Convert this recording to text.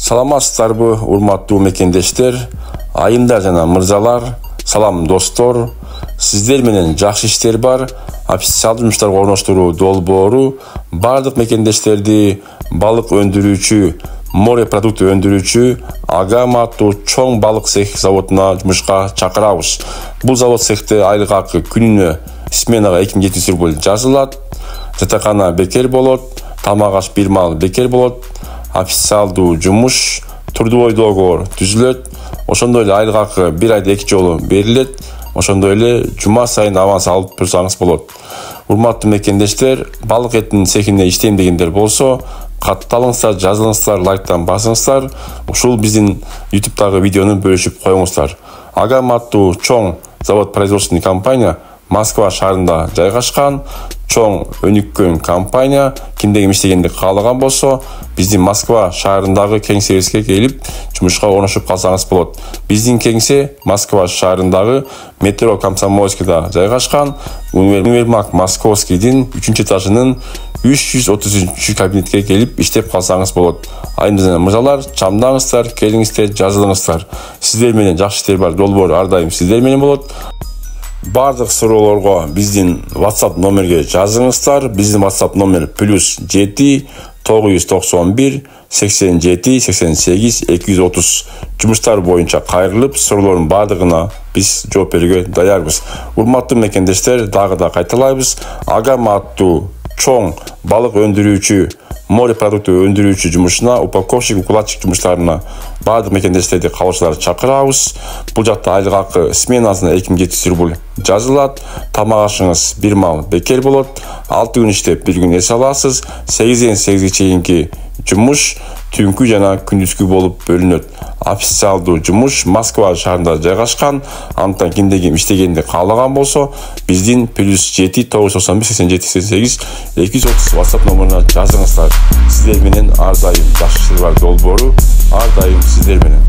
Саламатсыздарбы, урматтуу мекендештер, айымдар жана мырзалар, салам достор. Сиздер менен жакшы иштер бар. Официалдуу жумуштарга орноштуруу долбоору бардык мекендештерди балык өндүрүүчү, море продукты өндүрүүчү Агама аттуу чоң балык цех заводуна жумушка чакырабыз. Бул завод цехте айлык акы күнүнө сменага 2700 рубль жазылат. Жатакана бекер болот, тамак аш бир маал бекер болот. Официалдуу жумуш, трудовой договор түзүлөт. Ошондой эле айлык акы бир айда 2 жолу берилет. Ошондой эле жума сайын аванс алып турсаңыз болот. Урматтуу мекендештер, балык этинин цехине иштейм дегендер болсо, катталыңыздар, жазылыңыздар, лайктан басыңыздар. Ушул биздин YouTube'дагы видеону бөлүшүп коюңуздар. Агама аттуу чоң завод производственный компания Москва шаарында жайгашкан. Чоң өнүккөн компания, кимде ким иштегенди каалаган болсо, биздин Москва шаарындагы кеңсебизге келип, жумушка орношуп калсаңыз болот. Биздин кеңсе Москва шаарындагы метро Комсомольскийда жайгашкан. Универмаг Московскийдин 3-этажынын 333 кабинетке келип иштеп калсаңыз болот. Айымдар мырзалар, чамдаңыздар, келиңиздер, жазылыңыздар. Сиздер менен жакшы иштер бар долбоор ар дайым сиздер менен болот. Бардык суроолорго биздин WhatsApp номерге жазыңыздар. Биздин WhatsApp номер +7 991 87 88 230. Жумуштар боюнча кайрылып, суроолордун бардыгына биз жооп берүүгө даярбыз. Урматтуу мекендештер, дагы да кайталайбыз. Агама аттуу чоң балык өндүрүүчү, море продукты өндүрүүчү жумушуна, упаковщик, укладчик жумуштарына бардык мекендештерди калуучуларды чакырабыз. Бул жакта айлык акы сменасына 2700 рубль жазылат. Тамак ашыңыз бир маал бекер болот. 6 күн иштеп, 1 күн эс аласыз. 8-ден 8ге чейинки жумуш түнкү жана күндүзгү болуп бөлүнөт. Официалдуу жумуш Москва шаарында жайгашкан. Антан кимде ким иштегенди каалаган болсо, биздин +7 991 87 88 230 WhatsApp номеруна жазыңыздар. Сиздер менен ар дайым жакшы иштер бар долбоору ар дайым сиздер менен.